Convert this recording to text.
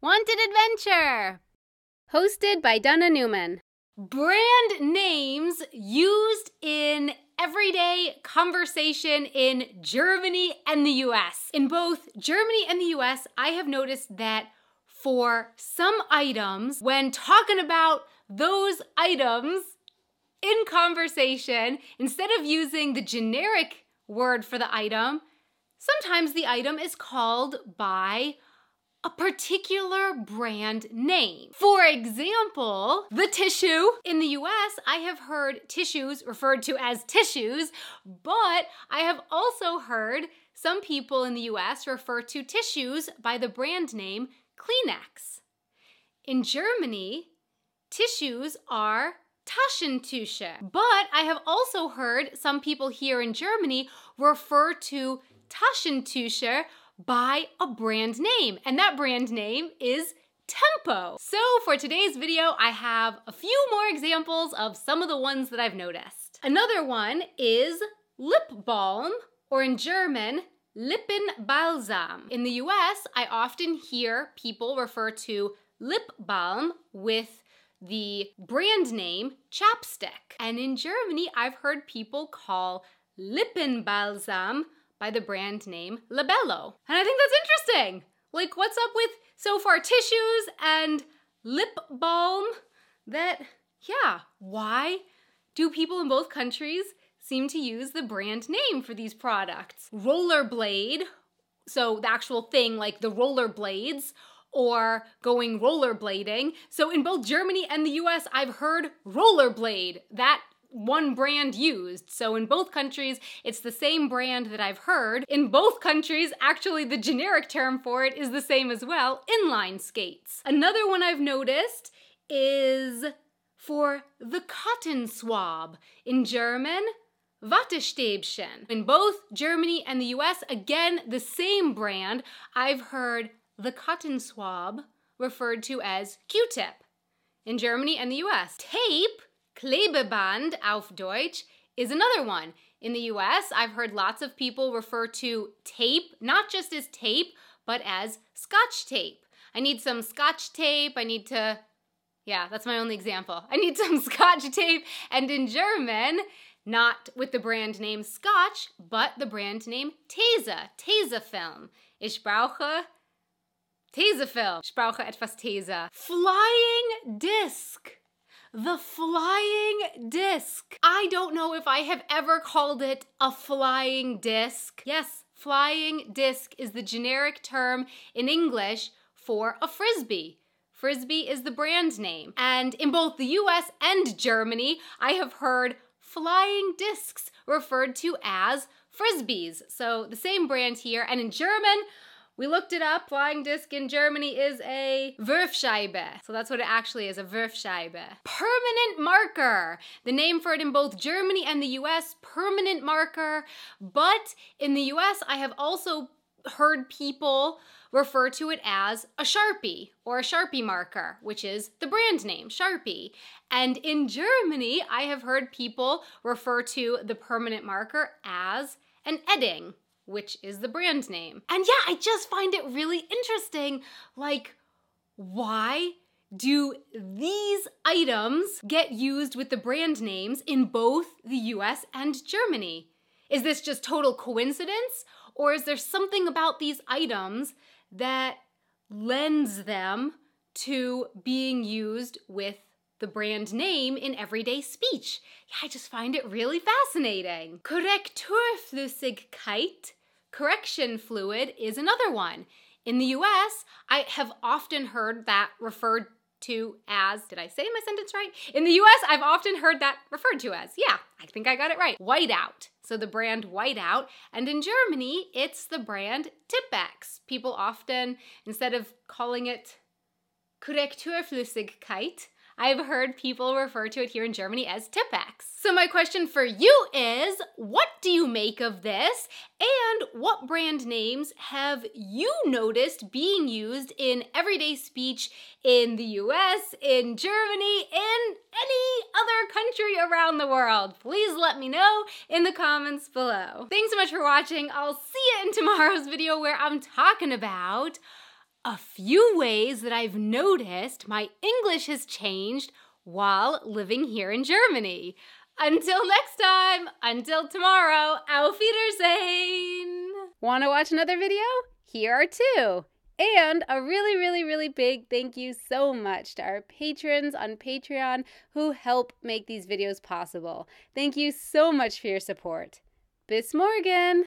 Wanted Adventure, hosted by Donna Newman. Brand names used in everyday conversation in Germany and the US. In both Germany and the US, I have noticed that for some items, when talking about those items in conversation, instead of using the generic word for the item, sometimes the item is called by a particular brand name. For example, the tissue. In the US, I have heard tissues referred to as tissues, but I have also heard some people in the US refer to tissues by the brand name Kleenex. In Germany, tissues are Taschentücher, but I have also heard some people here in Germany refer to Taschentücher by a brand name, and that brand name is Tempo. So for today's video, I have a few more examples of some of the ones that I've noticed. Another one is lip balm, or in German, Lippenbalsam. In the US, I often hear people refer to lip balm with the brand name chapstick. And in Germany, I've heard people call Lippenbalsam by the brand name Labello. And I think that's interesting. Like, what's up with so far tissues and lip balm? Why do people in both countries seem to use the brand name for these products? Rollerblade, so the actual thing like the rollerblades, or going rollerblading. So in both Germany and the US, I've heard rollerblade, that one brand used. So in both countries, it's the same brand that I've heard. In both countries, actually the generic term for it is the same as well, inline skates. Another one I've noticed is for the cotton swab. In German, Wattestäbchen. In both Germany and the US, again, the same brand, I've heard the cotton swab referred to as Q-tip. In Germany and the US, tape, Klebeband auf Deutsch, is another one. In the US, I've heard lots of people refer to tape, not just as tape, but as Scotch tape. I need some Scotch tape, that's my only example. I need some Scotch tape, and in German, not with the brand name Scotch, but the brand name Tesa, Tesafilm. Ich brauche Tesafilm. Ich brauche etwas Tesa. Flying disc. The flying disc. I don't know if I have ever called it a flying disc. Yes, flying disc is the generic term in English for a Frisbee. Frisbee is the brand name. And in both the US and Germany, I have heard flying discs referred to as Frisbees. So the same brand here. And in German, we looked it up. Flying disc in Germany is a Wurfscheibe. So that's what it actually is, a Wurfscheibe. Permanent marker. The name for it in both Germany and the US, permanent marker. But in the US, I have also heard people refer to it as a Sharpie or a Sharpie marker, which is the brand name, Sharpie. And in Germany, I have heard people refer to the permanent marker as an Edding, which is the brand name. And yeah, I just find it really interesting, like, why do these items get used with the brand names in both the US and Germany? Is this just total coincidence? Or is there something about these items that lends them to being used with the brand name in everyday speech? Yeah, I just find it really fascinating. Korrekturflüssigkeit, correction fluid, is another one. In the US, I have often heard that referred to as, did I say my sentence right? In the US, I've often heard that referred to as, I think I got it right, Whiteout. So the brand Whiteout. And in Germany, it's the brand Tippex. People often, instead of calling it Korrekturflüssigkeit, I've heard people refer to it here in Germany as Tippex. So my question for you is, what do you make of this? And what brand names have you noticed being used in everyday speech in the US, in Germany, in any other country around the world? Please let me know in the comments below. Thanks so much for watching. I'll see you in tomorrow's video where I'm talking about a few ways that I've noticed my English has changed while living here in Germany. Until next time, until tomorrow, Auf Wiedersehen! Want to watch another video? Here are two. And a really, really, really big thank you so much to our patrons on Patreon who help make these videos possible. Thank you so much for your support. Bis morgen!